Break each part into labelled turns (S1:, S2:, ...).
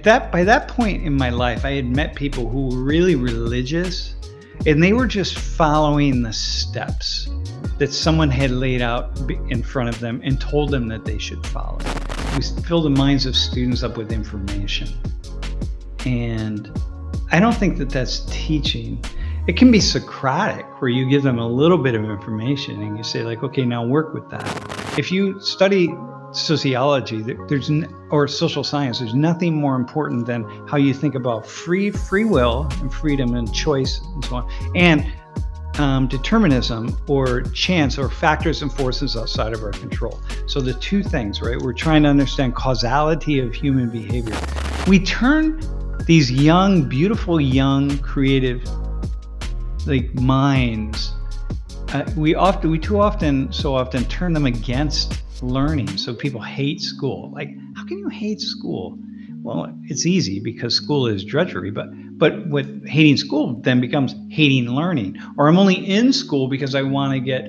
S1: By that point in my life, I had met people who were really religious, and they were just following the steps that someone had laid out in front of them and told them that they should follow. We fill the minds of students up with information. And I don't think that that's teaching. It can be Socratic, where you give them a little bit of information and you say, like, okay, now work with that. If you study sociology, or social science, there's nothing more important than how you think about free will and freedom and choice and so on, and determinism or chance or factors and forces outside of our control. So the two things, right? We're trying to understand causality of human behavior. We turn these young, beautiful, young, creative, like, minds, we too often turn them against learning. So people hate school. Like, how can you hate school? Well, it's easy because school is drudgery, but what hating school then becomes hating learning. Or I'm only in school because I want to get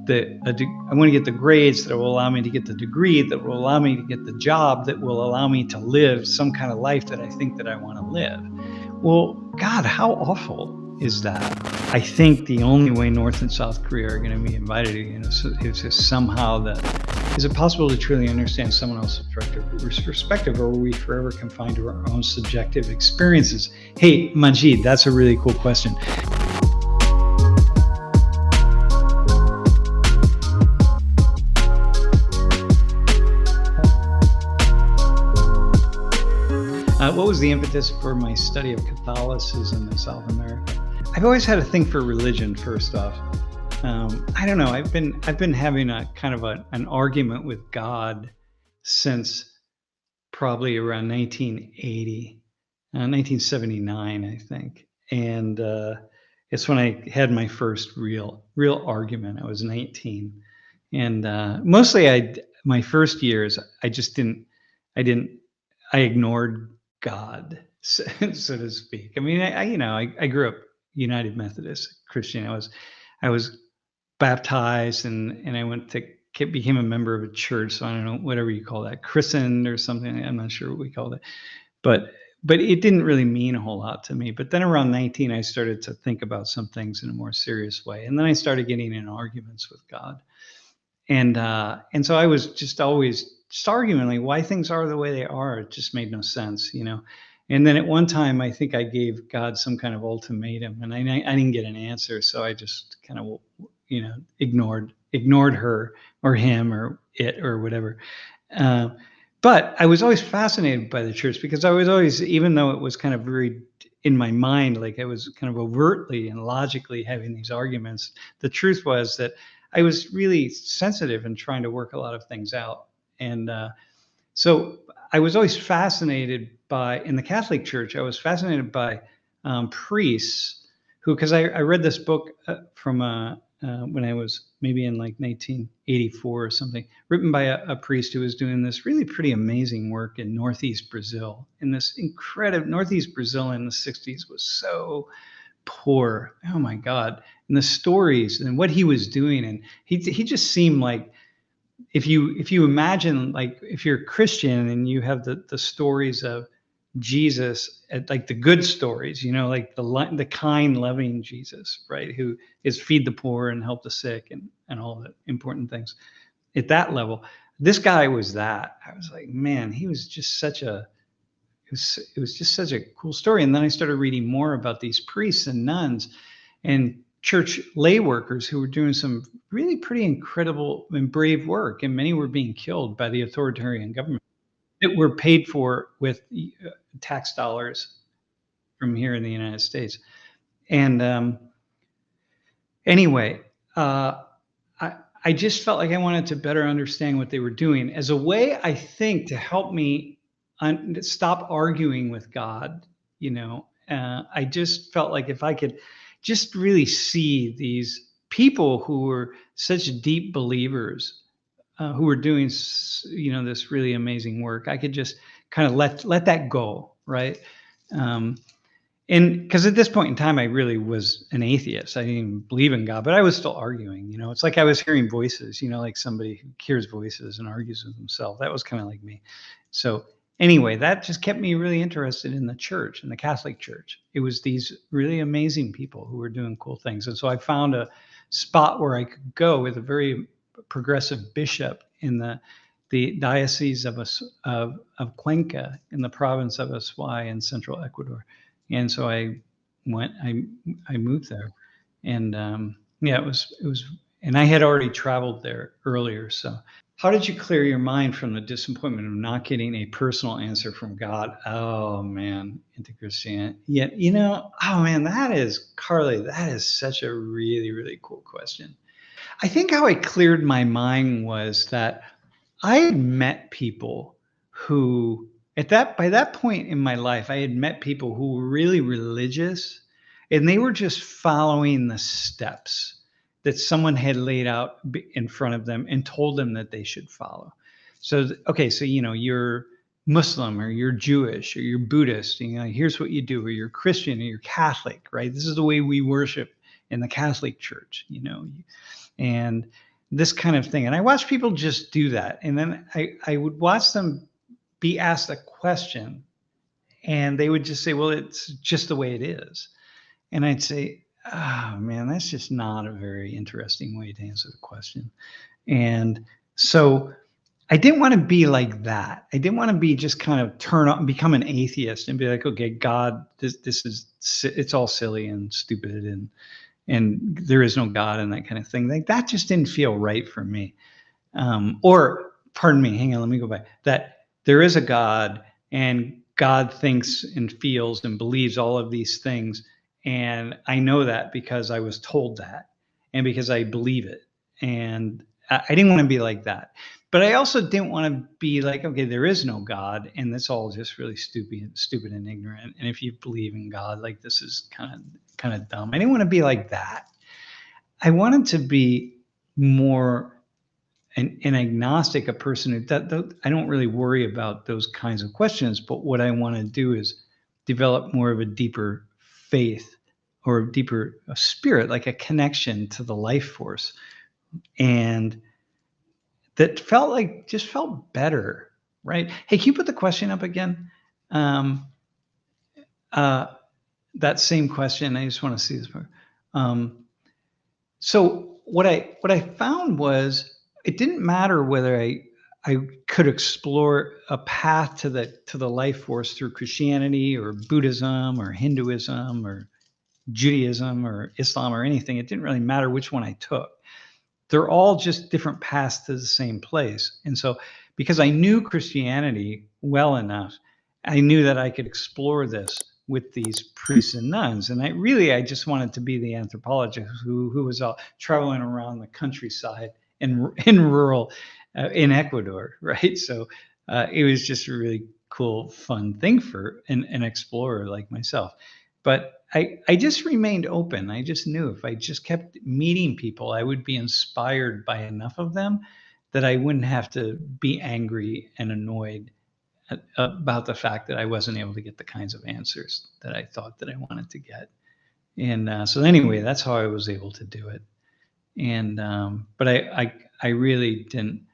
S1: the grades that will allow me to get the degree, that will allow me to get the job, that will allow me to live some kind of life that I think that I want to live. Well, God, how awful is that? I think the only way North and South Korea are going to be invited again is just somehow is it possible to truly understand someone else's perspective, or are we forever confined to our own subjective experiences? Hey, Majid, that's a really cool question. What was the impetus for my study of Catholicism in South America? I've always had a thing for religion, first off. I don't know. I've been having a kind of an argument with God since probably around 1980, 1979, I think. And it's when I had my first real argument. I was 19, and mostly my first years I ignored God, so to speak. I mean, I grew up United Methodist Christian. I was baptized and I became a member of a church. So I don't know, whatever you call that, christened or something. I'm not sure what we called it, but it didn't really mean a whole lot to me. But then around 19, I started to think about some things in a more serious way, and then I started getting in arguments with God, and so I was just always arguing, like, why things are the way they are. It just made no sense, And then at one time, I think I gave God some kind of ultimatum, and I didn't get an answer, so I just kind of, ignored her or him or it or whatever. But I was always fascinated by the church, because I was always, even though it was kind of very in my mind, like I was kind of overtly and logically having these arguments, the truth was that I was really sensitive and trying to work a lot of things out. And so I was always fascinated in the Catholic Church, I was fascinated by priests who, because I read this book from when I was maybe in like 1984 or something, written by a priest who was doing this really pretty amazing work in Northeast Brazil. In this incredible Northeast Brazil in the 60s was so poor. Oh my God. And the stories and what he was doing. And he just seemed like, if you imagine, like, if you're a Christian and you have the stories of Jesus, like the good stories, like the kind, loving Jesus, right? Who is feed the poor and help the sick and all the important things. At that level, this guy was that. I was like, man, he was just it was just such a cool story. And then I started reading more about these priests and nuns and church lay workers who were doing some really pretty incredible and brave work, and many were being killed by the authoritarian government that were paid for with tax dollars from here in the United States. And anyway, I just felt like I wanted to better understand what they were doing as a way, I think, to help me stop arguing with God. I just felt like if I could just really see these people who were such deep believers, who were doing, this really amazing work, I could just kind of let that go, right? And because at this point in time, I really was an atheist. I didn't even believe in God, but I was still arguing. It's like I was hearing voices. Like somebody who hears voices and argues with himself. That was kind of like me. So anyway, that just kept me really interested in the church, in the Catholic Church. It was these really amazing people who were doing cool things, and so I found a spot where I could go with a very progressive bishop in the diocese of Cuenca in the province of Ushuaia in central Ecuador, and so went. I moved there, and yeah, it was, and I had already traveled there earlier, so. How did you clear your mind from the disappointment of not getting a personal answer from God? Oh man, into Christianity. Yeah, oh man, Carly, that is such a really, really cool question. I think how I cleared my mind was that I had met people who by that point in my life, I had met people who were really religious, and they were just following the steps that someone had laid out in front of them and told them that they should follow. So, okay, so you're Muslim or you're Jewish or you're Buddhist, here's what you do, or you're Christian or you're Catholic, right? This is the way we worship in the Catholic Church, and this kind of thing. And I watched people just do that. And then I would watch them be asked a question and they would just say, well, it's just the way it is. And I'd say, oh man, that's just not a very interesting way to answer the question. And so I didn't want to be like that. I didn't want to be just kind of turn up and become an atheist and be like, okay, God, it's all silly and stupid and there is no God and that kind of thing. Like that just didn't feel right for me. Or pardon me, hang on, let me go back. That there is a God and God thinks and feels and believes all of these things. And I know that because I was told that and because I believe it. And I didn't want to be like that. But I also didn't want to be like, okay, there is no God, and that's all just really stupid and ignorant. And if you believe in God, like this is kind of dumb. I didn't want to be like that. I wanted to be more an agnostic, a person who I don't really worry about those kinds of questions. But what I want to do is develop more of a deeper faith or a deeper spirit, like a connection to the life force, and that just felt better, right? Hey, can you put the question up again? Um, uh, that same question. I just want to see this part. So what I found was it didn't matter whether I could explore a path to the life force through Christianity or Buddhism or Hinduism or Judaism or Islam or anything. It didn't really matter which one I took. They're all just different paths to the same place. And so because I knew Christianity well enough, I knew that I could explore this with these priests and nuns. And I just wanted to be the anthropologist who was all traveling around the countryside in rural in Ecuador, right? So it was just a really cool, fun thing for an explorer like myself. But I just remained open. I just knew if I just kept meeting people, I would be inspired by enough of them that I wouldn't have to be angry and annoyed about the fact that I wasn't able to get the kinds of answers that I thought that I wanted to get. And so anyway, that's how I was able to do it. And but I really didn't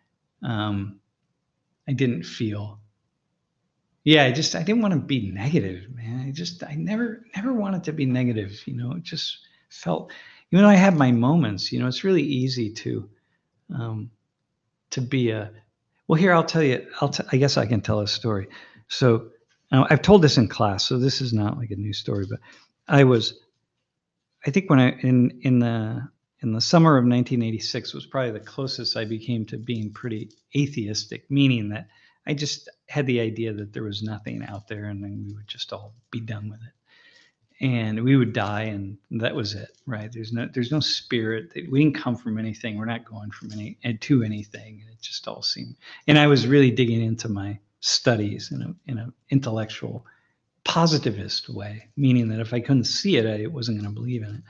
S1: I didn't feel yeah, I didn't want to be negative, man. I never wanted to be negative. It just felt, even though I had my moments, it's really easy um, to be well, here, I'll tell you, I guess I can tell a story. So I've told this in class, so this is not like a new story, but I was, I think when in the summer of 1986 was probably the closest I became to being pretty atheistic, meaning that I just had the idea that there was nothing out there and then we would just all be done with it. And we would die and that was it, right? There's no spirit. We didn't come from anything. We're not going from to anything. And it just all seemed, and I was really digging into my studies in a intellectual positivist way, meaning that if I couldn't see it, I wasn't going to believe in it.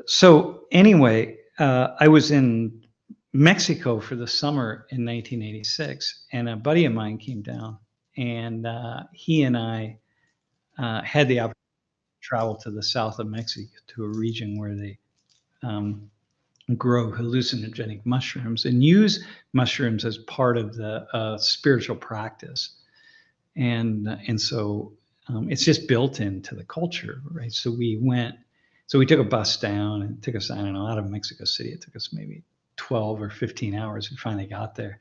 S1: So anyway, I was in Mexico for the summer in 1986, and a buddy of mine came down, and he and I had the opportunity to travel to the south of Mexico to a region where they grow hallucinogenic mushrooms and use mushrooms as part of the spiritual practice. And so it's just built into the culture, right? So we took a bus down, and it took us, I don't know, out of Mexico City. It took us maybe 12 or 15 hours. We finally got there.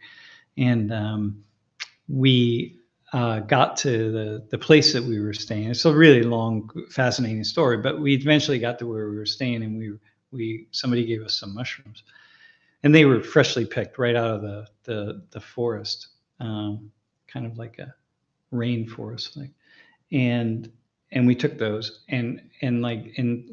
S1: And we got to the place that we were staying. It's a really long, fascinating story, but we eventually got to where we were staying, and somebody gave us some mushrooms, and they were freshly picked right out of the forest, kind of like a rainforest thing. And we took those, and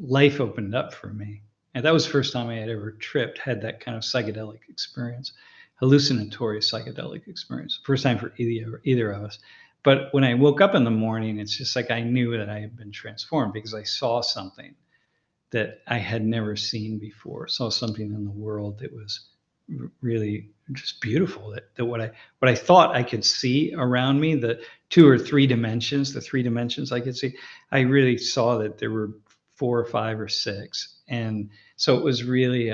S1: life opened up for me. And that was the first time I had ever had that kind of psychedelic experience, hallucinatory psychedelic experience. First time for either of us. But when I woke up in the morning, it's just like I knew that I had been transformed, because I saw something that I had never seen before. Saw something in the world that was really just beautiful. That what I thought I could see around me, the 2 or 3 dimensions, the 3 dimensions I could see, I really saw that there were 4 or 5 or 6. And so it was really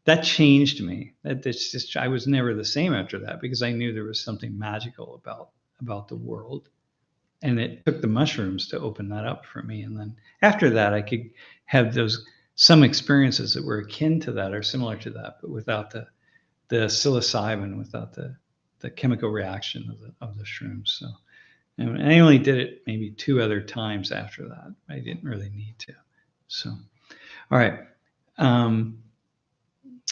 S1: that changed me. I was never the same after that, because I knew there was something magical about the world. And it took the mushrooms to open that up for me. And then after that, I could have some experiences that were akin to that or similar to that, but without the psilocybin, without the chemical reaction of the shrooms. So, and I only did it maybe 2 other times after that. I didn't really need to. So, all right.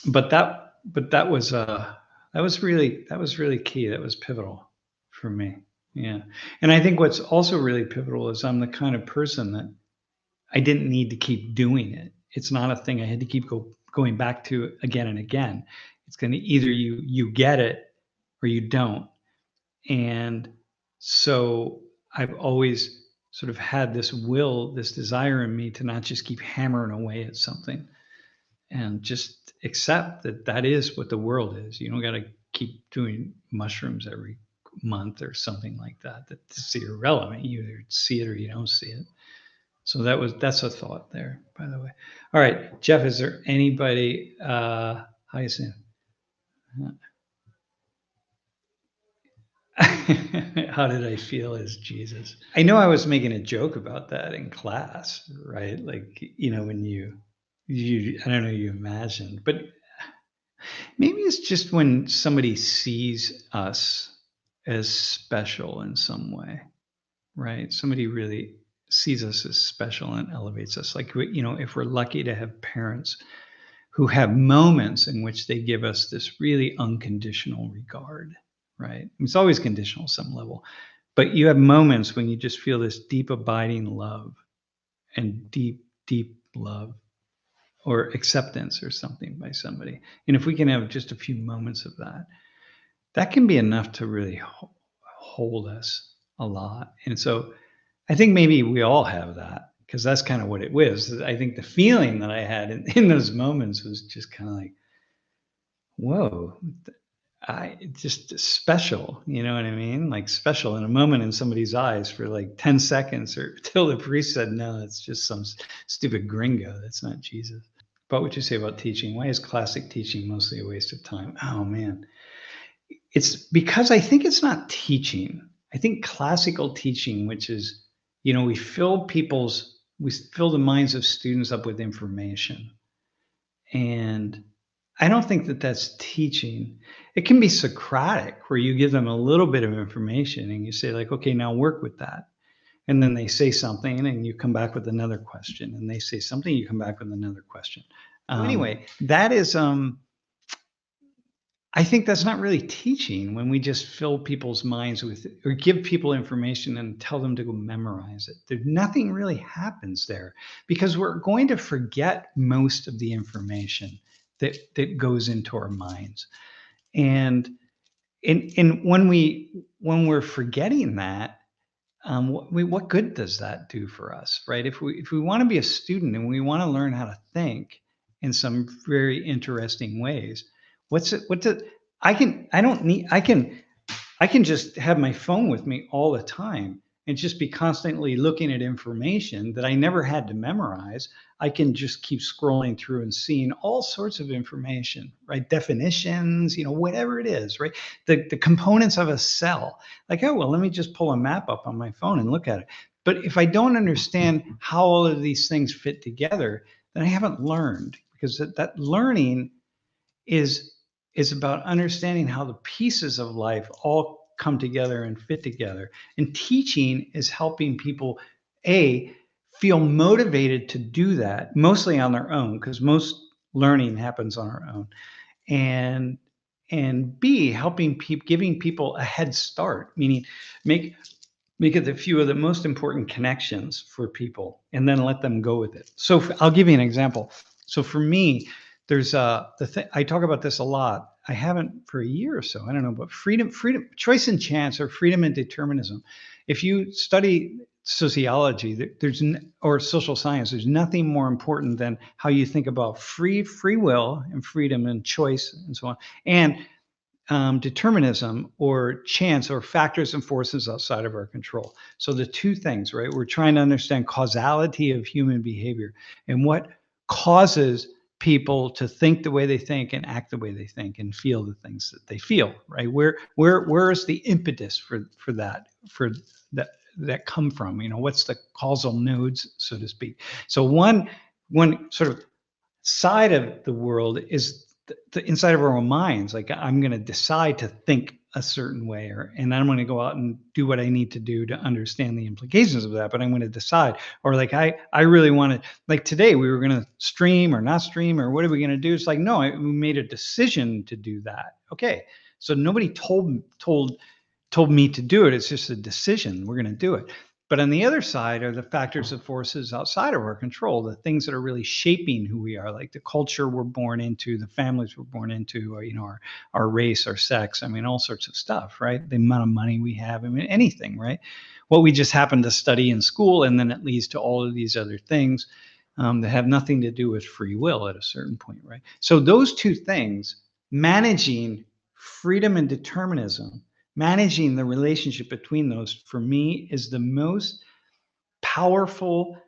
S1: But that was really key. That was pivotal for me. Yeah. And I think what's also really pivotal is I'm the kind of person that I didn't need to keep doing it. It's not a thing I had to keep going back to again and again. It's going to either you get it or you don't. And so I've always sort of had this desire in me to not just keep hammering away at something, and just accept that is what the world is. You don't got to keep doing mushrooms every month or something like that. That's irrelevant. You either see it or you don't see it. So that's a thought there, by the way. All right, Jeff, is there anybody? How you saying? How did I feel as Jesus? I know I was making a joke about that in class, right? Like, when you I don't know, you imagined, but maybe it's just when somebody sees us as special in some way, right? Somebody really sees us as special and elevates us. Like, if we're lucky to have parents who have moments in which they give us this really unconditional regard, right? It's always conditional at some level, but you have moments when you just feel this deep, abiding love and deep, deep love or acceptance or something by somebody. And if we can have just a few moments of that, that can be enough to really hold us a lot. And so I think maybe we all have that, because that's kind of what it was. I think the feeling that I had in those moments was just kind of like, whoa, just special, you know what I mean? Like special in a moment in somebody's eyes for like 10 seconds, or till the priest said, no, it's just some stupid gringo. That's not Jesus. What would you say about teaching? Why is classic teaching mostly a waste of time? Oh man. It's because I think it's not teaching. I think classical teaching, which is, we fill the minds of students up with information. And I don't think that that's teaching. It can be Socratic, where you give them a little bit of information and you say, like, okay, now work with that. And then they say something and you come back with another question, and they say something, you come back with another question. Anyway, that is, I think that's not really teaching, when we just fill people's minds with, or give people information and tell them to go memorize it. Nothing really happens there, because we're going to forget most of the information that goes into our minds. And when we're forgetting that, what good does that do for us, right? If we want to be a student and we want to learn how to think in some very interesting ways, I can just have my phone with me all the time, and just be constantly looking at information that I never had to memorize. I can just keep scrolling through and seeing all sorts of information, right? Definitions, whatever it is, right? The components of a cell. Like, oh, well, let me just pull a map up on my phone and look at it. But if I don't understand how all of these things fit together, then I haven't learned, because that learning is about understanding how the pieces of life all come together and fit together. And teaching is helping people, feel motivated to do that, mostly on their own, because most learning happens on our own. And B, helping giving people a head start, meaning make it a few of the most important connections for people, and then let them go with it. So I'll give you an example. So for me, there's I talk about this a lot. I haven't for a year or so. I don't know, but freedom, choice and chance, or freedom and determinism. If you study sociology, or social science, there's nothing more important than how you think about free will and freedom and choice and so on, and determinism, or chance, or factors and forces outside of our control. So the two things, right? We're trying to understand causality of human behavior and what causes people to think the way they think and act the way they think and feel the things that they feel, right? Where is the impetus for that come from? What's the causal nodes, so to speak? So one sort of side of the world is the inside of our own minds. Like, I'm going to decide to think a certain way, and I'm going to go out and do what I need to do to understand the implications of that. But I'm going to decide, or like, I really want to, like today we were going to stream or not stream, or what are we going to do? It's like, no, we made a decision to do that. Okay. So nobody told me to do it. It's just a decision. We're going to do it. But on the other side are the factors and forces outside of our control, the things that are really shaping who we are, like the culture we're born into, the families we're born into, or, our race, our sex. I mean, all sorts of stuff, right? The amount of money we have. I mean, anything, right? What we just happen to study in school, and then it leads to all of these other things that have nothing to do with free will at a certain point, right? So those two things, managing freedom and determinism, managing the relationship between those, for me, is the most powerful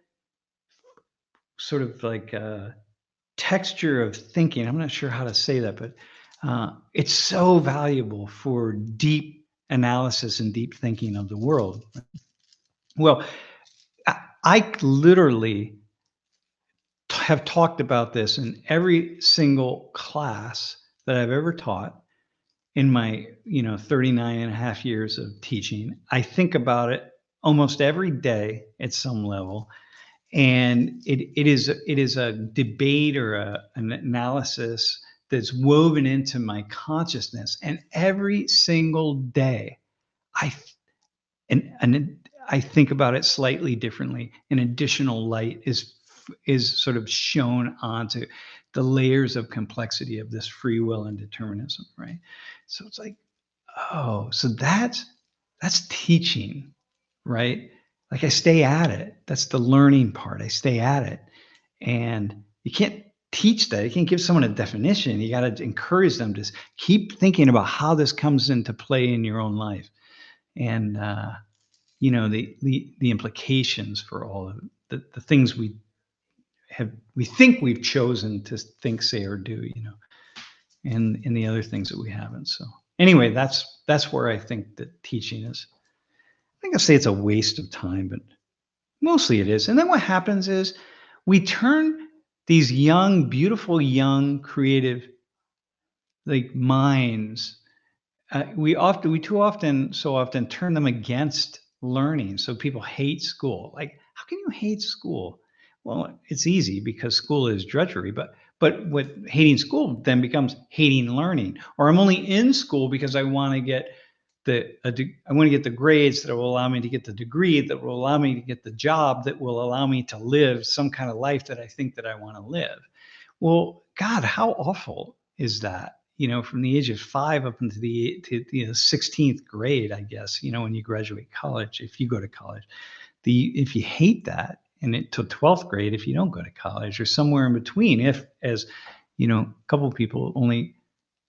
S1: sort of like texture of thinking. I'm not sure how to say that, but it's so valuable for deep analysis and deep thinking of the world. Well, I literally have talked about this in every single class that I've ever taught in my 39 and a half years of teaching. I think about it almost every day at some level, and it is a debate, or an analysis that's woven into my consciousness. And every single day I I think about it slightly differently. An additional light is sort of shown onto the layers of complexity of this free will and determinism, right? So it's like, oh, so that's teaching, right? Like, I stay at it. That's the learning part. I stay at it. And you can't teach that. You can't give someone a definition. You got to encourage them to keep thinking about how this comes into play in your own life. And the implications for all of the things we think we've chosen to think, say, or do, and the other things that we haven't. So anyway, that's where I think that teaching is. I think I'll say it's a waste of time, but mostly it is. And then what happens is we turn these young, beautiful, young, creative, like, minds. So often turn them against learning. So people hate school. Like, how can you hate school? Well, it's easy, because school is drudgery, but what hating school then becomes hating learning. Or I'm only in school because I want to get the grades that will allow me to get the degree, that will allow me to get the job, that will allow me to live some kind of life that I think that I want to live. Well, God, how awful is that? From the age of 5 up into the 16th grade, I guess, when you graduate college, if you go to college, if you hate that, and to 12th grade, if you don't go to college, or somewhere in between, as a couple of people only,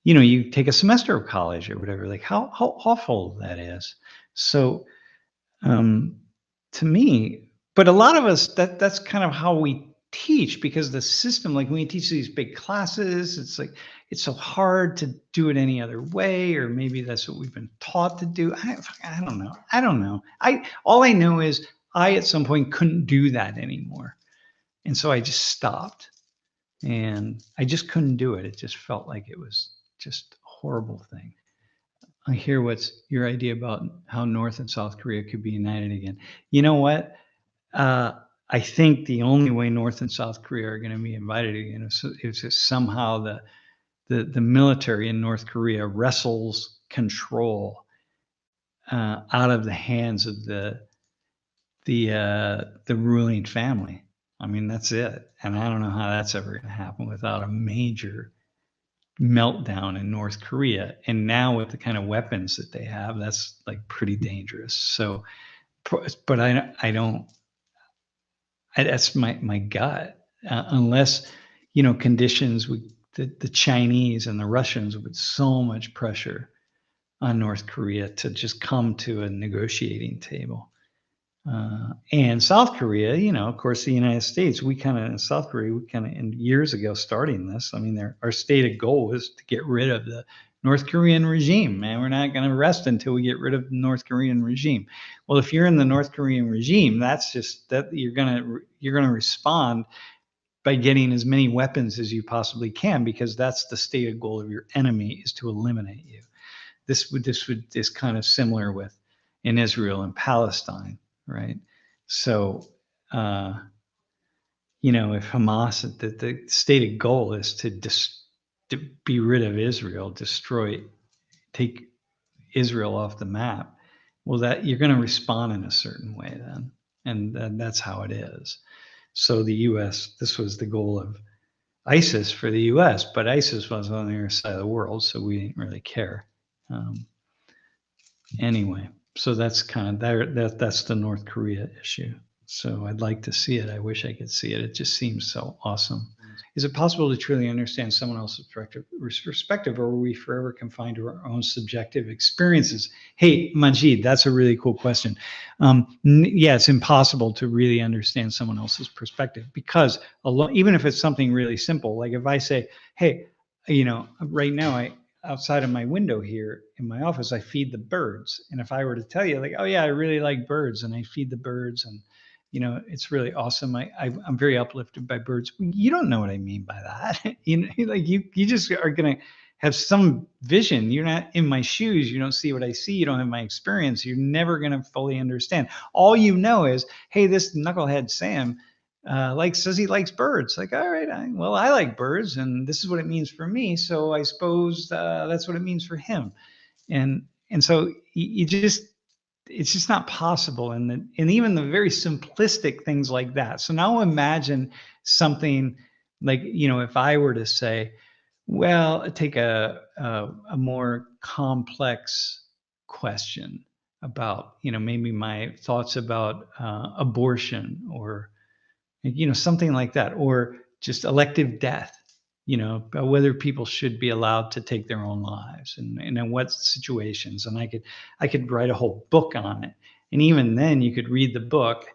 S1: you take a semester of college or whatever, like how awful that is. So, to me, but a lot of us, that's kind of how we teach, because the system, like when we teach these big classes, it's like it's so hard to do it any other way, or maybe that's what we've been taught to do. I don't know. I don't know. I All I know is I at some point couldn't do that anymore. And so I just stopped, and I just couldn't do it. It just felt like it was just a horrible thing. I hear what's your idea about how North and South Korea could be united again. You know what? Uh, I think the only way North and South Korea are going to be invited again is if somehow the military in North Korea wrestles control out of the hands of the ruling family. I mean, that's it. And I don't know how that's ever going to happen without a major meltdown in North Korea. And now with the kind of weapons that they have, that's like pretty dangerous. So, but I don't. That's my gut. Unless conditions would the Chinese and the Russians with so much pressure on North Korea to just come to a negotiating table. And South Korea, of course, the United States, in South Korea, in years ago starting this, I mean, our stated goal was to get rid of the North Korean regime, man. We're not going to rest until we get rid of the North Korean regime. Well, if you're in the North Korean regime, that's just that you're going to respond by getting as many weapons as you possibly can, because that's the stated goal of your enemy, is to eliminate you. This is kind of similar with in Israel and Palestine. Right. So, if Hamas, the stated goal is to be rid of Israel, take Israel off the map, well, that you're going to respond in a certain way then. And that's how it is. So the U.S., this was the goal of ISIS for the U.S., but ISIS was on the other side of the world, so we didn't really care. Anyway. So that's kind of that's the North Korea issue. So I'd like to see it. I wish I could see it. It just seems so awesome. Is it possible to truly understand someone else's perspective, or are we forever confined to our own subjective experiences? Hey, Majid, that's a really cool question. Yeah, it's impossible to really understand someone else's perspective, because even if it's something really simple, like if I say, hey, right now outside of my window here in my office, I feed the birds. And if I were to tell you, like, oh yeah, I really like birds and I feed the birds, and it's really awesome. I'm very uplifted by birds. You don't know what I mean by that. You just are gonna have some vision. You're not in my shoes. You don't see what I see. You don't have my experience. You're never gonna fully understand. All you know is, hey, this knucklehead Sam says he likes birds. Like, all right, I like birds, and this is what it means for me. So I suppose that's what it means for him. And so it's just not possible. And even the very simplistic things like that. So now imagine something like, if I were to say, well, take a more complex question about, maybe my thoughts about abortion, or something like that, or just elective death, about whether people should be allowed to take their own lives, and in what situations. And I could write a whole book on it. And even then, you could read the book.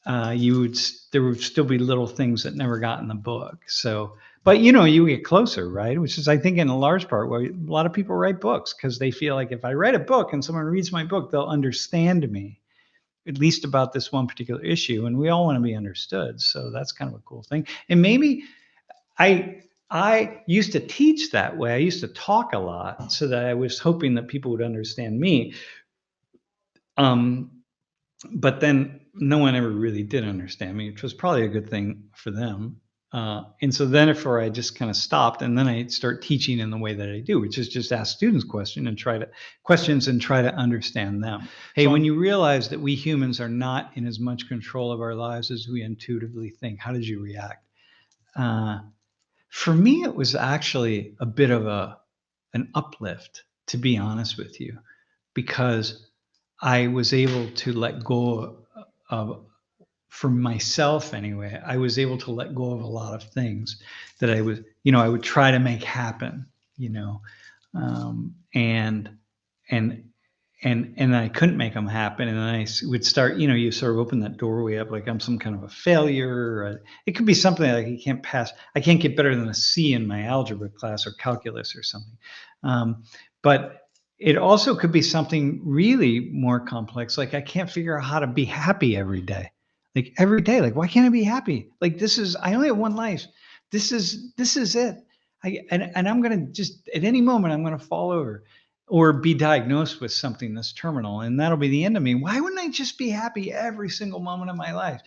S1: There would still be little things that never got in the book. So, but you get closer, right? Which is, I think, in a large part why a lot of people write books, because they feel like if I write a book and someone reads my book, they'll understand me, at least about this one particular issue. And we all want to be understood. So that's kind of a cool thing. And maybe I used to teach that way. I used to talk a lot, so that I was hoping that people would understand me. But then no one ever really did understand me, which was probably a good thing for them. And so then I just kind of stopped, and then I start teaching in the way that I do, which is just ask students questions and try to understand them. Hey, when you realize that we humans are not in as much control of our lives as we intuitively think, how did you react? For me, it was actually a bit of an uplift, to be honest with you, because I was able to let go of, for myself anyway, I was able to let go of a lot of things that I would try to make happen, and and I couldn't make them happen, and then would start, you sort of open that doorway up like I'm some kind of a failure. It could be something like I can't get better than a C in my algebra class or calculus or something. But it also could be something really more complex, like I can't figure out how to be happy every day. Like every day, like why can't I be happy? Like I only have one life. This is it. And I'm gonna just at any moment I'm gonna fall over or be diagnosed with something that's terminal, and that'll be the end of me. Why wouldn't I just be happy every single moment of my life?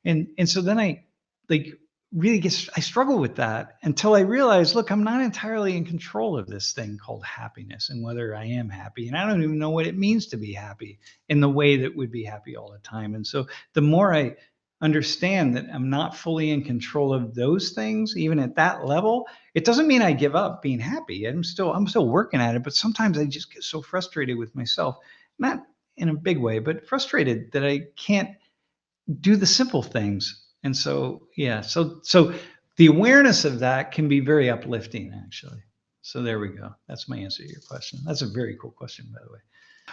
S1: And so then I like I struggle with that until I realize, look, I'm not entirely in control of this thing called happiness and whether I am happy. And I don't even know what it means to be happy in the way that would be happy all the time. And so the more I understand that I'm not fully in control of those things, even at that level, it doesn't mean I give up being happy. I'm still working at it, but sometimes I just get so frustrated with myself, not in a big way, but frustrated that I can't do the simple things. And so, yeah, so the awareness of that can be very uplifting, actually. So there we go. That's my answer to your question. That's a very cool question, by the way.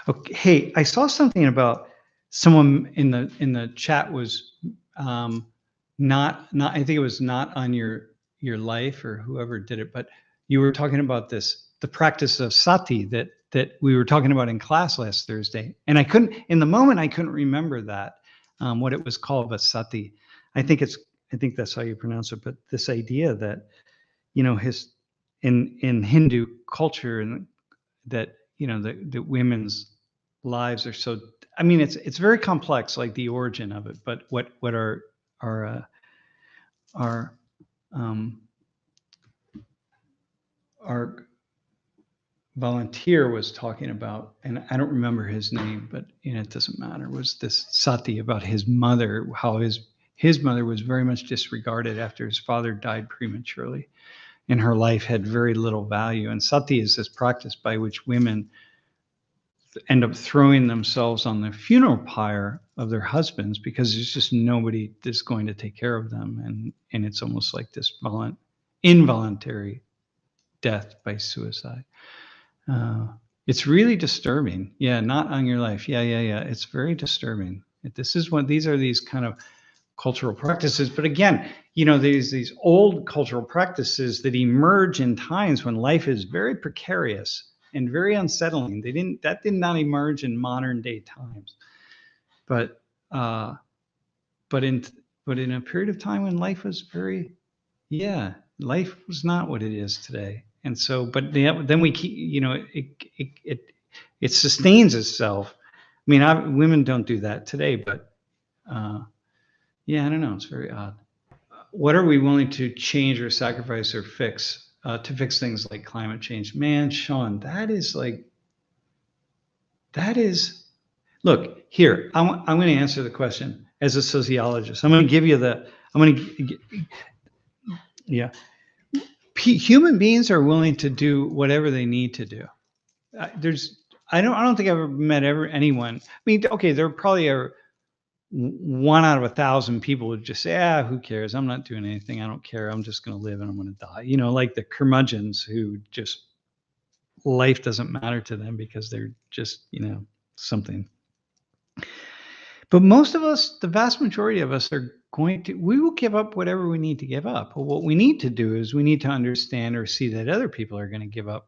S1: Okay, hey, I saw something about someone in the chat was not I think it was not on your life or whoever did it, but you were talking about the practice of Sati that we were talking about in class last Thursday, and I couldn't in the moment I couldn't remember that what it was called, but Sati. I think that's how you pronounce it. But this idea that his in Hindu culture and that the women's lives are so, I mean, it's very complex, like the origin of it, but what our um our volunteer was talking about, and I don't remember his name, but it doesn't matter, was this Sati about his mother, how his mother was very much disregarded after his father died prematurely, and her life had very little value. And Sati is this practice by which women end up throwing themselves on the funeral pyre of their husbands because there's just nobody that's going to take care of them, and it's almost like this involuntary death by suicide. It's really disturbing. Yeah, not on your life. Yeah. It's very disturbing. These are these kind of cultural practices. But again, these old cultural practices that emerge in times when life is very precarious and very unsettling. That did not emerge in modern day times. But in a period of time when life was life was not what it is today. And so, but then we keep, it sustains itself. I mean, women don't do that today, but I don't know. It's very odd. What are we willing to change or sacrifice or fix to fix things like climate change? Man, Sean, look here. I'm going to answer the question as a sociologist. I'm going to give you yeah. Human beings are willing to do whatever they need to do. I don't think I've ever met anyone. I mean, okay, there probably are 1 out of 1,000 people who just say, who cares? I'm not doing anything. I don't care. I'm just going to live and I'm going to die. Like the curmudgeons who just life doesn't matter to them because they're just, something. But most of us, the vast majority of us we will give up whatever we need to give up. But what we need to do is we need to understand or see that other people are going to give up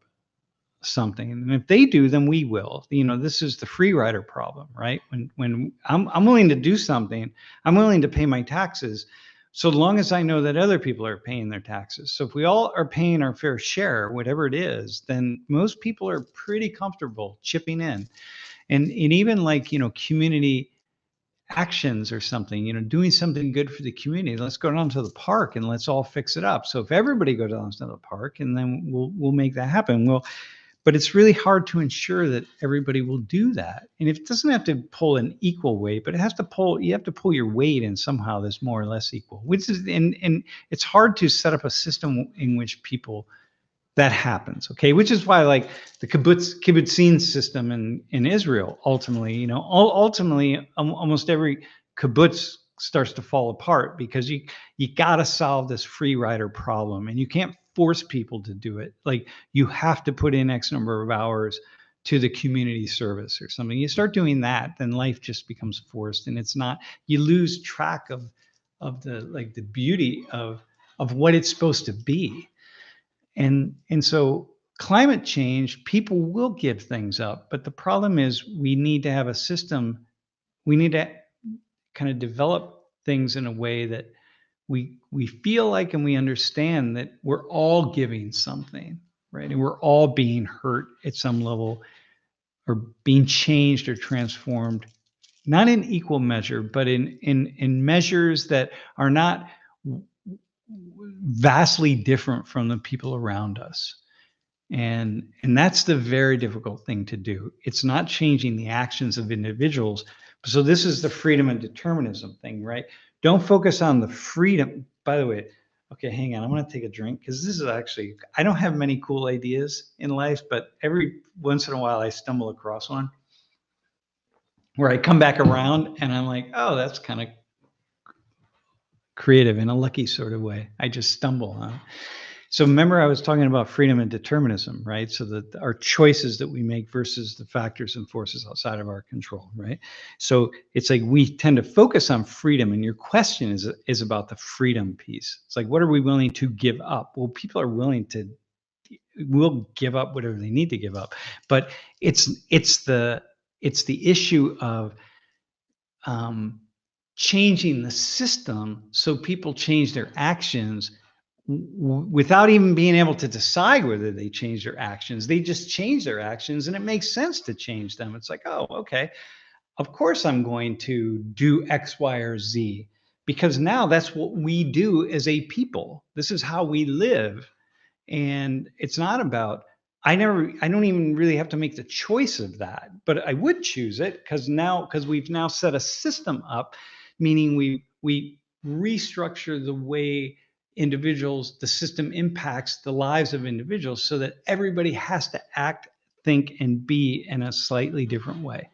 S1: something. And if they do, then we will. This is the free rider problem, right? When I'm willing to do something, I'm willing to pay my taxes so long as I know that other people are paying their taxes. So if we all are paying our fair share, whatever it is, then most people are pretty comfortable chipping in. And even like, community actions or something, doing something good for the community. Let's go down to the park and let's all fix it up. So if everybody goes down to the park, and then we'll make that happen. But it's really hard to ensure that everybody will do that. And it doesn't have to pull an equal weight, but you have to pull your weight in somehow that's more or less equal, and it's hard to set up a system in which that happens. Okay. Which is why like the kibbutzim system in Israel, ultimately, almost every kibbutz starts to fall apart because you got to solve this free rider problem, and you can't force people to do it. Like you have to put in X number of hours to the community service or something. You start doing that, then life just becomes forced, and it's not. You lose track of the beauty of what it's supposed to be. And so climate change, people will give things up, but the problem is we need to have a system. We need to kind of develop things in a way that we feel like and we understand that we're all giving something, right? And we're all being hurt at some level, or being changed or transformed, not in equal measure, but in measures that are not vastly different from the people around us. And that's the very difficult thing to do. It's not changing the actions of individuals. So this is the freedom and determinism thing, right? Don't focus on the freedom. By the way, okay, hang on. I'm going to take a drink because this is actually, I don't have many cool ideas in life, but every once in a while I stumble across one where I come back around and I'm like, oh, that's kind of creative in a lucky sort of way. I just stumble on it. So remember I was talking about freedom and determinism, right? So that our choices that we make versus the factors and forces outside of our control, right? So it's like we tend to focus on freedom, and your question is about the freedom piece. It's like, what are we willing to give up? Well, people are willing to will give up whatever they need to give up, but it's the issue of changing the system so people change their actions without even being able to decide whether they change their actions. They just change their actions, and it makes sense to change them. It's like, oh, okay, of course I'm going to do X, Y, or Z, because now that's what we do as a people. This is how we live. And it's not about, I don't even really have to make the choice of that, but I would choose it because we've now set a system up, meaning we restructure the way the system impacts the lives of individuals so that everybody has to act, think, and be in a slightly different way.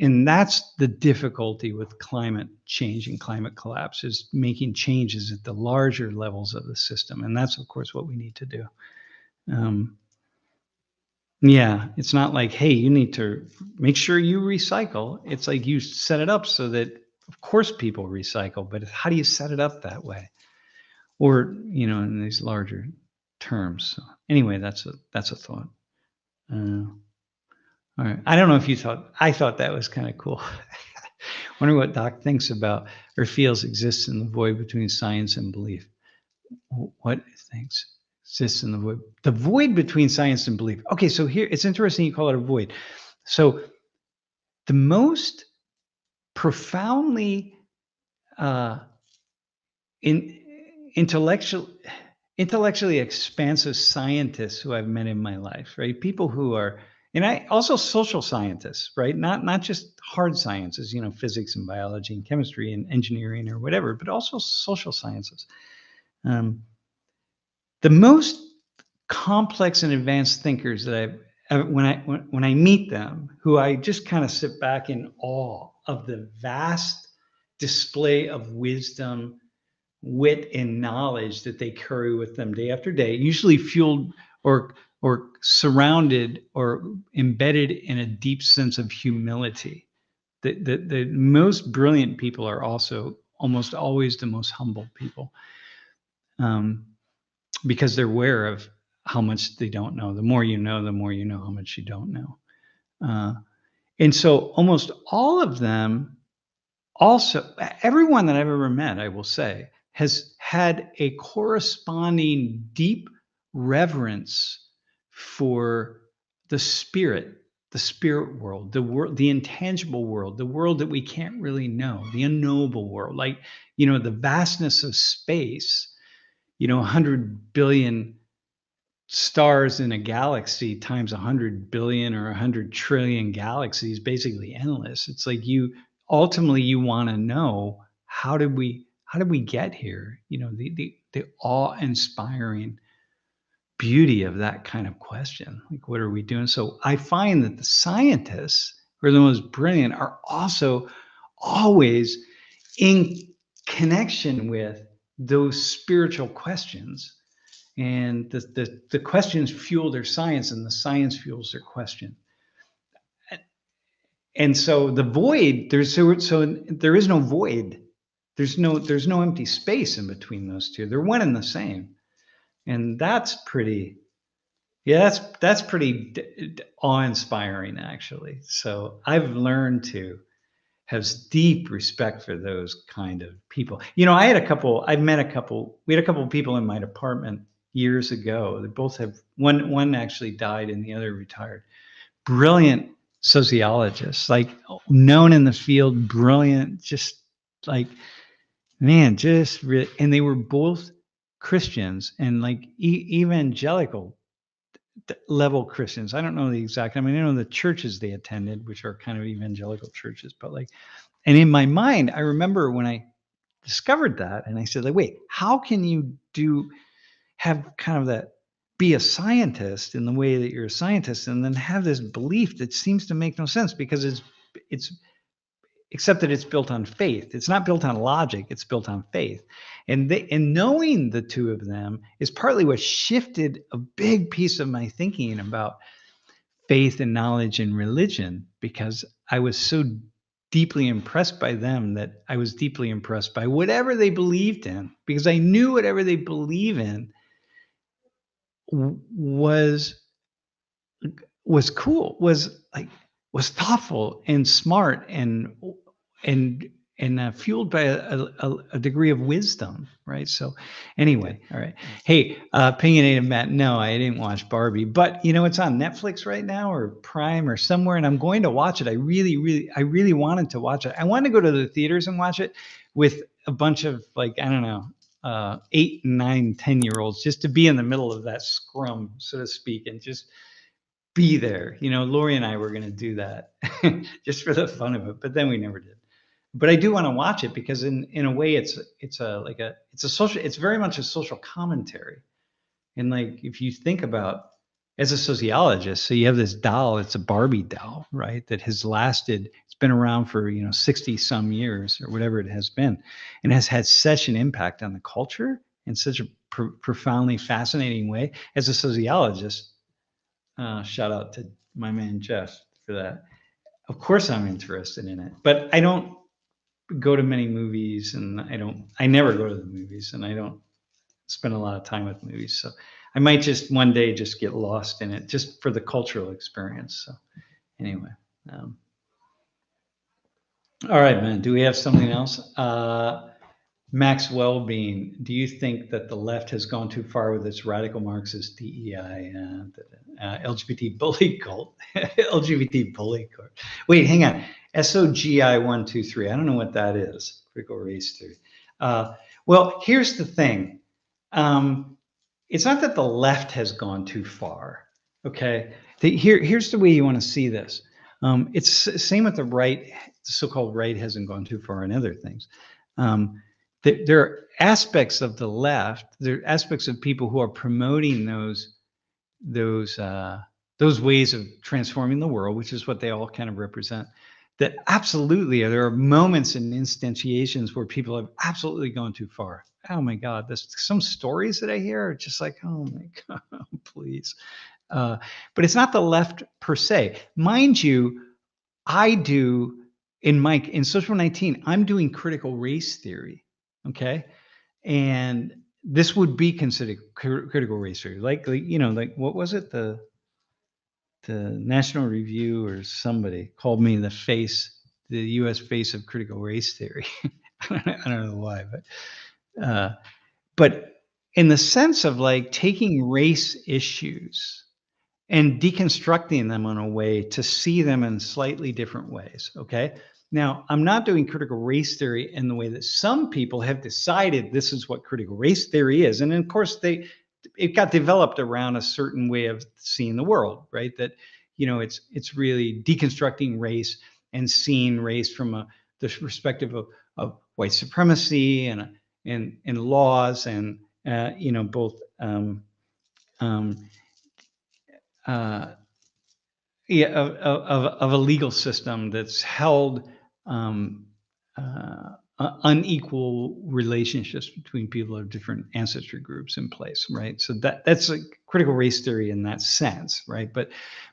S1: And that's the difficulty with climate change and climate collapse, is making changes at the larger levels of the system. And that's, of course, what we need to do. Yeah, it's not like, hey, you need to make sure you recycle. It's like you set it up so that, of course, people recycle, but how do you set it up that way? Or, in these larger terms. So anyway, that's a thought. All right. I don't know if I thought that was kind of cool. Wonder what Doc thinks about or feels exists in the void between science and belief. What thinks exists in the void? The void between science and belief. Okay, so here, it's interesting you call it a void. So the most profoundly intellectually expansive scientists who I've met in my life, right? People who are, and I also social scientists, right? Not just hard sciences, physics and biology and chemistry and engineering or whatever, but also social sciences. The most complex and advanced thinkers that when I meet them, who I just kind of sit back in awe of the vast display of wisdom, wit, and knowledge that they carry with them day after day, usually fueled or surrounded or embedded in a deep sense of humility. The most brilliant people are also almost always the most humble people, because they're aware of how much they don't know. The more you know how much you don't know. And so almost all of them, also, everyone that I've ever met, I will say, has had a corresponding deep reverence for the spirit world, the intangible world, the world that we can't really know, the unknowable world, like, the vastness of space, 100 billion stars in a galaxy times 100 billion or 100 trillion galaxies, basically endless. It's like ultimately you want to know, how did we get here? The awe-inspiring beauty of that kind of question. Like, what are we doing? So I find that the scientists who are the most brilliant are also always in connection with those spiritual questions. And the questions fuel their science, and the science fuels their question. and so the void, so there is no void. There's no empty space in between those two. They're one and the same. And that's pretty, yeah, that's pretty awe-inspiring, actually. So I've learned to have deep respect for those kind of people. We had a couple of people in my department years ago. They both have, one actually died and the other retired. Brilliant sociologists, like known in the field, brilliant, just like, man, just really, and they were both Christians and like evangelical level Christians. I don't know the exact, I mean, I know the churches they attended, which are kind of evangelical churches, but like, and in my mind, I remember when I discovered that and I said, like, wait, how can you have kind of that, be a scientist in the way that you're a scientist and then have this belief that seems to make no sense because it's except that it's built on faith. It's not built on logic, it's built on faith. And knowing the two of them is partly what shifted a big piece of my thinking about faith and knowledge and religion, because I was so deeply impressed by them that I was deeply impressed by whatever they believed in, because I knew whatever they believe in was cool, was like, was thoughtful and smart and fueled by a degree of wisdom, right? So anyway, all right. Hey, opinionated Matt, no, I didn't watch Barbie, but it's on Netflix right now or Prime or somewhere, and I'm going to watch it. I really wanted to watch it. I wanted to go to the theaters and watch it with a bunch of, like, I don't know, 8, 9, 10-year-olds, just to be in the middle of that scrum, so to speak, and just be there. Lori and I were going to do that just for the fun of it, but then we never did. But I do want to watch it because in a way it's very much a social commentary. And like, if you think about, as a sociologist, so you have this doll, it's a Barbie doll, right? That has lasted, it's been around for, 60 some years or whatever it has been, and has had such an impact on the culture in such a profoundly fascinating way. As a sociologist, shout out to my man Jeff for that. Of course, I'm interested in it, but I don't go to many movies, and I never go to the movies, and I don't spend a lot of time with movies. So I might just one day just get lost in it, just for the cultural experience. So anyway, all right, man. Do we have something else? Max Wellbeing, do you think that the left has gone too far with its radical Marxist DEI, LGBT bully cult? LGBT bully cult. Wait, hang on. SOGI 123. I don't know what that is. Critical race theory. Well, here's the thing. It's not that the left has gone too far. Okay. Here's the way you want to see this. It's the same with the right. The so-called right hasn't gone too far in other things. There are aspects of the left, there are aspects of people who are promoting those ways of transforming the world, which is what they all kind of represent, that absolutely there are moments and instantiations where people have absolutely gone too far. Oh my God, there's some stories that I hear are just like, oh my God, please. But it's not the left per se. Mind you, I do, in Social 19, I'm doing critical race theory. Okay. And this would be considered critical race theory. Like, what was it? The National Review or somebody called me the US face of critical race theory. I don't know why, but in the sense of like taking race issues and deconstructing them in a way to see them in slightly different ways. Okay. Now, I'm not doing critical race theory in the way that some people have decided this is what critical race theory is. And of course, it got developed around a certain way of seeing the world, right? That, it's really deconstructing race and seeing race from the perspective of white supremacy and laws and, both of a legal system that's held unequal relationships between people of different ancestry groups in place, right? So that's like critical race theory in that sense, right? But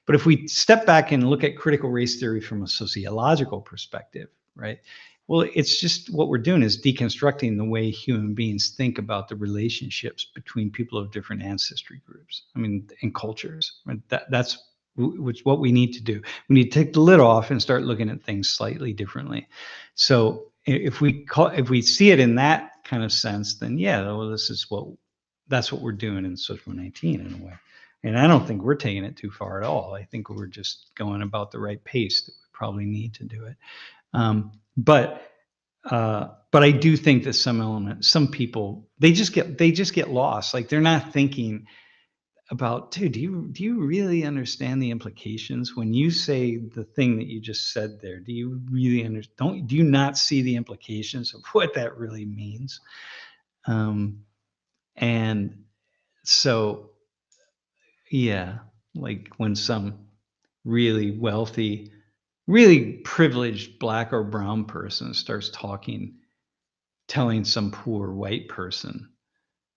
S1: if we step back and look at critical race theory from a sociological perspective, right? Well, it's just what we're doing is deconstructing the way human beings think about the relationships between people of different ancestry groups. I mean, and cultures. Right? That's what we need to do. We need to take the lid off and start looking at things slightly differently. So if we see it in that kind of sense, then yeah, well, that's what we're doing in Social 19 in a way. And I don't think we're taking it too far at all. I think we're just going about the right pace that we probably need to do it. But I do think that some people, they just get lost. Like they're not thinking about, dude, do you really understand the implications when you say the thing that you just said there? Do you really do you not see the implications of what that really means? And so, yeah, like when some really wealthy, really privileged black or brown person starts telling some poor white person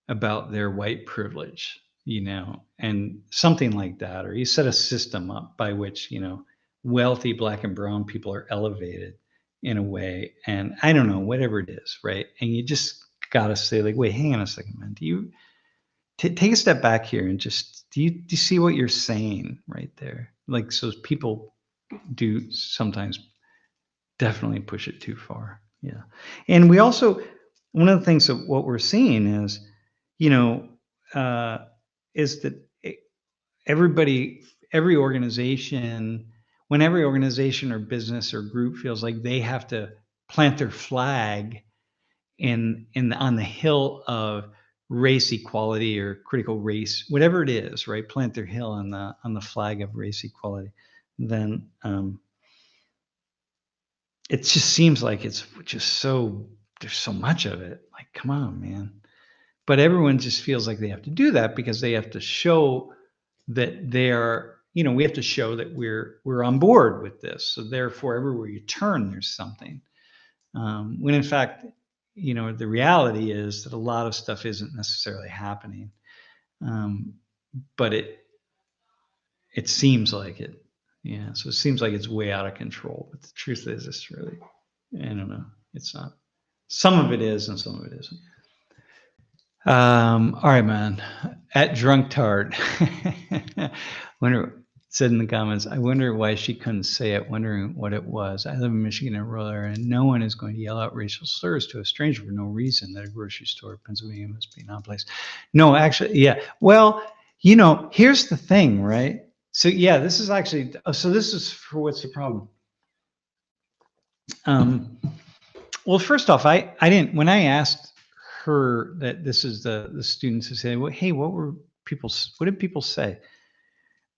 S1: about their white privilege, and something like that, or you set a system up by which, wealthy black and brown people are elevated in a way, and I don't know, whatever it is, right? And you just gotta say, like, wait, hang on a second, man. Do you take a step back here and just do you see what you're saying right there? Like, so people do sometimes definitely push it too far. Yeah. And we also, one of the things that what we're seeing is, you know, uh, is that everybody, every organization, when every organization or business or group feels like they have to plant their flag on the hill of race equality or critical race, whatever it is, right? Plant their hill on the flag of race equality, then it just seems like it's just there's so much of it. Like, come on, man. But everyone just feels like they have to do that because they have to show that they're, we have to show that we're on board with this. So therefore, everywhere you turn, there's something. When in fact, the reality is that a lot of stuff isn't necessarily happening. But it seems like it. Yeah. So it seems like it's way out of control. But the truth is, it's really, I don't know. It's not. Some of it is, and some of it isn't. All right, man. At Drunk Tart, said in the comments, I wonder why she couldn't say it, wondering what it was. I live in Michigan and rural area, and no one is going to yell out racial slurs to a stranger for no reason. That a grocery store, Pennsylvania, must be an odd place. No, actually, yeah. Well, here's the thing, right? So yeah, this is actually. So this is for what's the problem. Well, first off, I didn't, when I asked her that this is the students who say, well, hey, what did people say?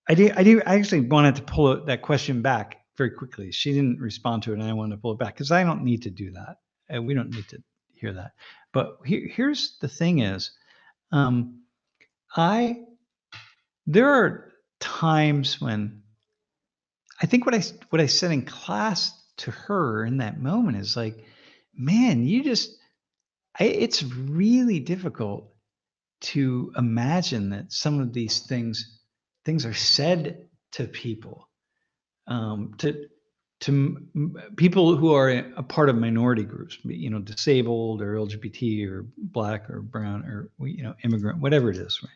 S1: I actually wanted to pull that question back very quickly. She didn't respond to it, and I wanted to pull it back because I don't need to do that. And we don't need to hear that. But here's the thing is, there are times when I think what I said in class to her in that moment is like, man, it's really difficult to imagine that some of these things are said to people, people who are a part of minority groups, disabled or LGBT or black or brown or immigrant, whatever it is, right?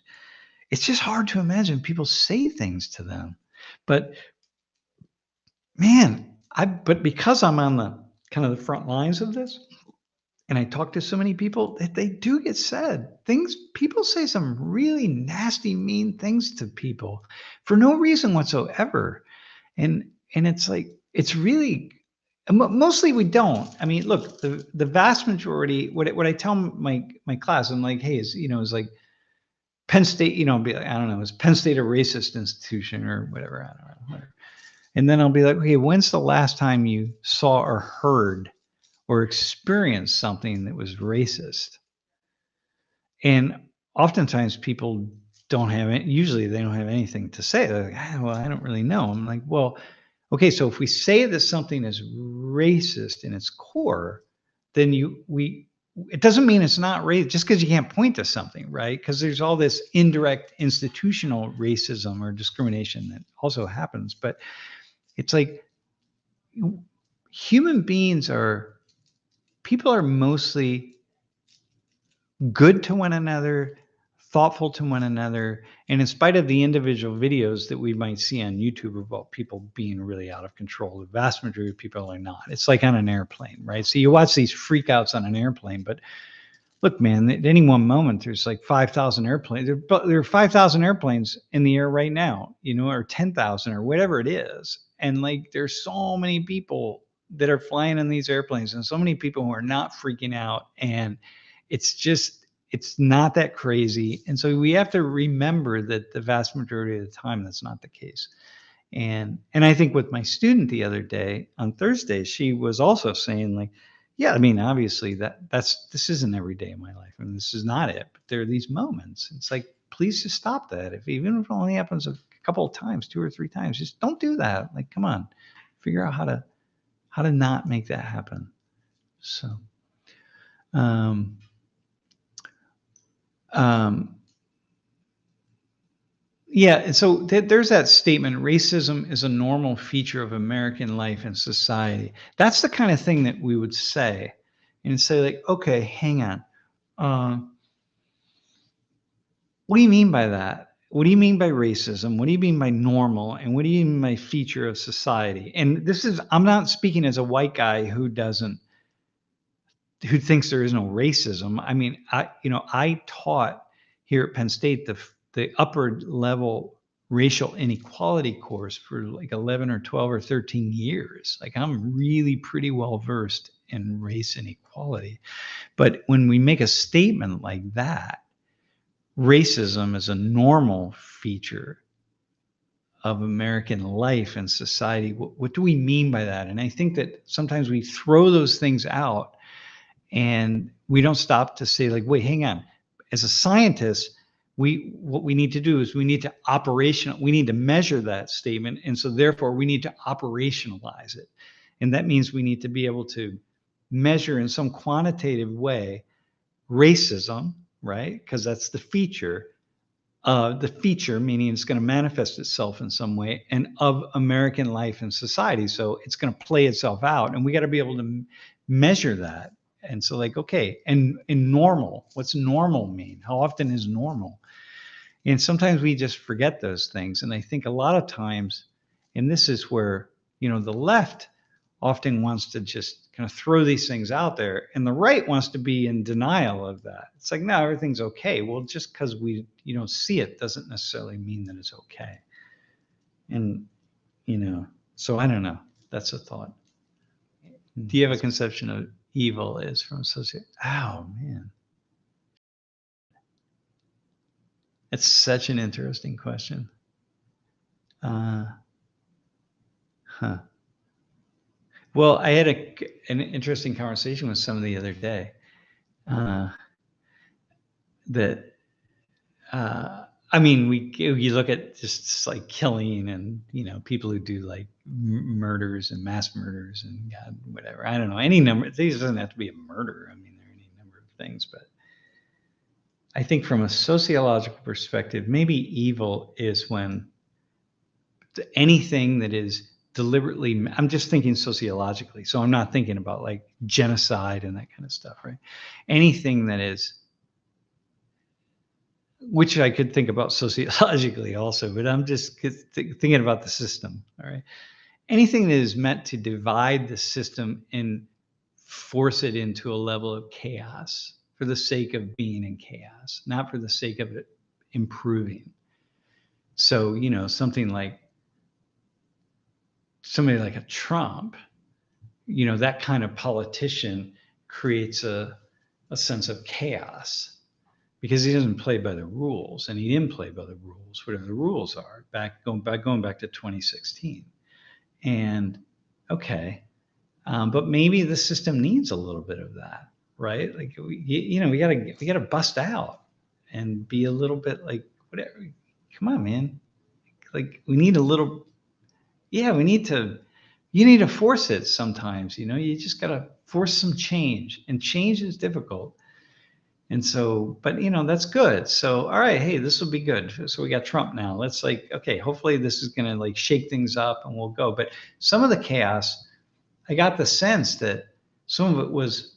S1: It's just hard to imagine people say things to them, but man, but because I'm on the kind of the front lines of this, and I talk to so many people that they do get said things. People say some really nasty, mean things to people for no reason whatsoever. And it's like, it's really, mostly we don't. I mean, look, the vast majority, what I tell my class, I'm like, hey, is like Penn State, be like, I don't know, is Penn State a racist institution or whatever? I don't know, whatever. And then I'll be like, okay, when's the last time you saw or heard or experienced something that was racist? And oftentimes people don't have it. Usually they don't have anything to say. They're like, well, I don't really know. I'm like, well, okay, so if we say that something is racist in its core, then it doesn't mean it's not race just because you can't point to something, right? Because there's all this indirect institutional racism or discrimination that also happens. But it's like human beings people are mostly good to one another, thoughtful to one another. And in spite of the individual videos that we might see on YouTube about people being really out of control, the vast majority of people are not. It's like on an airplane, right? So you watch these freakouts on an airplane, but look, man, at any one moment, there's like 5,000 airplanes. There are 5,000 airplanes in the air right now, or 10,000 or whatever it is. And like, there's so many people that are flying in these airplanes and so many people who are not freaking out. And it's not that crazy. And so we have to remember that the vast majority of the time, that's not the case. And I think with my student the other day on Thursday, she was also saying like, yeah, I mean, obviously this isn't every day of my life. I mean, this is not it, but there are these moments. It's like, please just stop that. Even if it only happens a couple of times, 2 or 3 times, just don't do that. Like, come on, figure out how to not make that happen. So, yeah, so there's that statement, racism is a normal feature of American life and society. That's the kind of thing that we would say and say like, okay, hang on. What do you mean by that? What do you mean by racism? What do you mean by normal? And what do you mean by feature of society? And I'm not speaking as a white guy who thinks there is no racism. I mean, I taught here at Penn State the upper level racial inequality course for like 11 or 12 or 13 years. Like, I'm really pretty well versed in race inequality. But when we make a statement like that, racism is a normal feature of American life and society, what do we mean by that? And I think that sometimes we throw those things out and we don't stop to say like, wait, hang on. As a scientist, what we need to do is we need to measure that statement. And so therefore we need to operationalize it. And that means we need to be able to measure in some quantitative way racism, right? Because that's the feature meaning it's going to manifest itself in some way, and of American life and society. So it's going to play itself out, and we got to be able to measure that. And so like, okay, and in normal, what's normal mean? How often is normal? And sometimes we just forget those things. And I think a lot of times, and this is where, the left often wants to just kind of throw these things out there, and the right wants to be in denial of that. It's like, no, everything's okay. Well, just because you don't see it doesn't necessarily mean that it's okay. And, so I don't know. That's a thought. Do you have a conception of evil is from sociology? Oh, man. That's such an interesting question. Well, I had an interesting conversation with someone the other day. I mean, you look at just like killing and, people who do like murders and mass murders and God, whatever. I don't know, any number. These doesn't have to be a murder. I mean, there are any number of things, but I think from a sociological perspective, maybe evil is when anything that is deliberately, I'm just thinking sociologically, so I'm not thinking about like genocide and that kind of stuff, right? Anything that is, which I could think about sociologically also, but I'm just thinking about the system, all right? Anything that is meant to divide the system and force it into a level of chaos for the sake of being in chaos, not for the sake of it improving. So, something like somebody like a Trump, that kind of politician creates a sense of chaos because he doesn't play by the rules, and he didn't play by the rules, whatever the rules are, going back to 2016. And okay, but maybe the system needs a little bit of that, right? Like we gotta bust out and be a little bit like, whatever. Come on, man. Like we need a little. Yeah, we need to, you need to force it sometimes. You just got to force some change, and change is difficult. And so, but that's good. So, all right, hey, this will be good. So we got Trump now. Let's okay, hopefully this is going to shake things up and we'll go. But some of the chaos, I got the sense that some of it was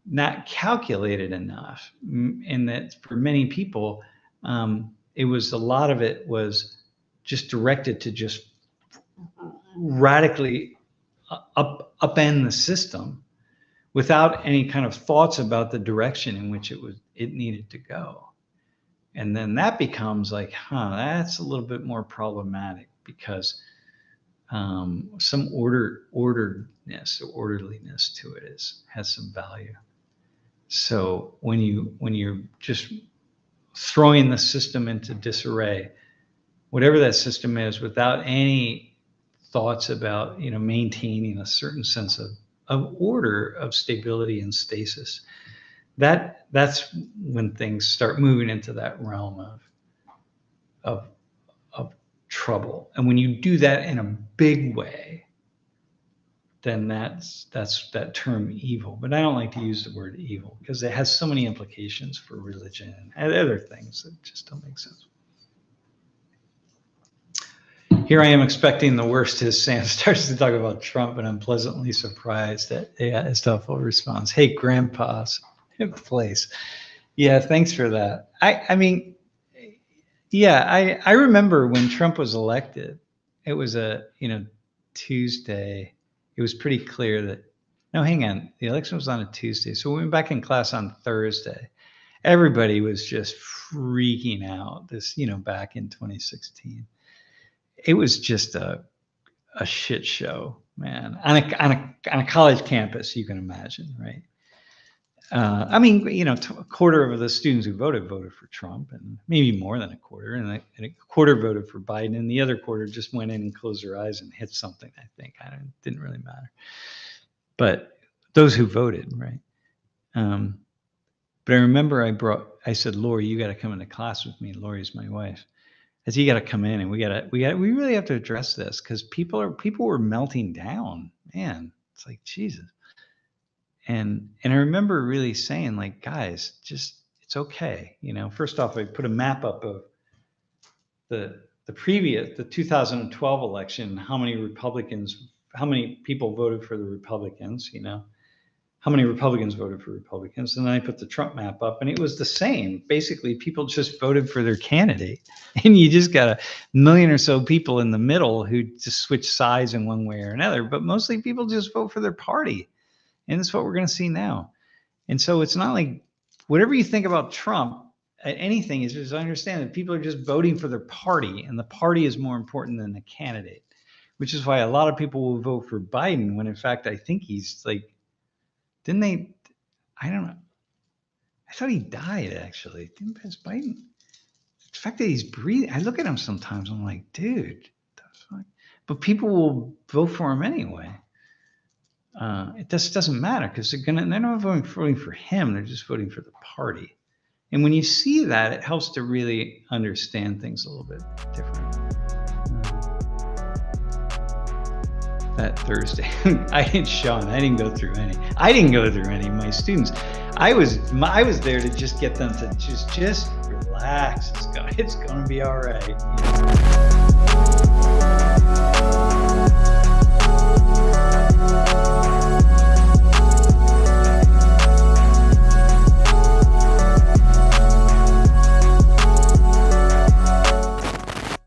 S1: not calculated enough, and that for many people, a lot of it was just directed to just radically upend the system without any kind of thoughts about the direction in which it needed to go. And then that becomes that's a little bit more problematic, because some orderliness to it has some value. So when you're just throwing the system into disarray, whatever that system is, without any thoughts about maintaining a certain sense of order, of stability and stasis, that's when things start moving into that realm of trouble. And when you do that in a big way, then that's that term evil. But I don't like to use the word evil, because it has so many implications for religion and other things that just don't make sense. Here I am expecting the worst as Sam starts to talk about Trump, and I'm pleasantly surprised at his thoughtful response. Hey, Grandpa's place. Yeah, thanks for that. I mean, yeah, I remember when Trump was elected, it was a Tuesday. It was pretty clear that, no, hang on, the election was on a Tuesday. So we went back in class on Thursday. Everybody was just freaking out back in 2016. It was just a shit show, man, on a college campus, you can imagine, right? I mean, a quarter of the students who voted for Trump, and maybe more than a quarter, and a quarter voted for Biden, and the other quarter just went in and closed their eyes and hit something. I think didn't really matter, but those who voted, right? But I remember I said, Lori, you got to come into class with me. Lori's my wife. I said, you got to come in, and we really have to address this, because people were melting down, man. It's like, Jesus. And I remember really saying, guys, just, it's okay. First off, I put a map up of the 2012 election, how many people voted for the Republicans, how many Republicans voted for Republicans. And then I put the Trump map up, and it was the same. Basically, people just voted for their candidate. And you just got a million or so people in the middle who just switch sides in one way or another. But mostly people just vote for their party. And that's what we're going to see now. And so it's not like, whatever you think about Trump, anything, is just understand that people are just voting for their party, and the party is more important than the candidate, which is why a lot of people will vote for Biden, when in fact, I think he's I don't know. I thought he died, actually. Didn't pass Biden. The fact that he's breathing, I look at him sometimes, I'm like, dude, the fuck? But people will vote for him anyway. It just doesn't matter, because they're not voting for him. They're just voting for the party. And when you see that, it helps to really understand things a little bit differently. That Thursday, I didn't go through any. I didn't go through any of my students. I was there to just get them to just relax. It's going to be all right.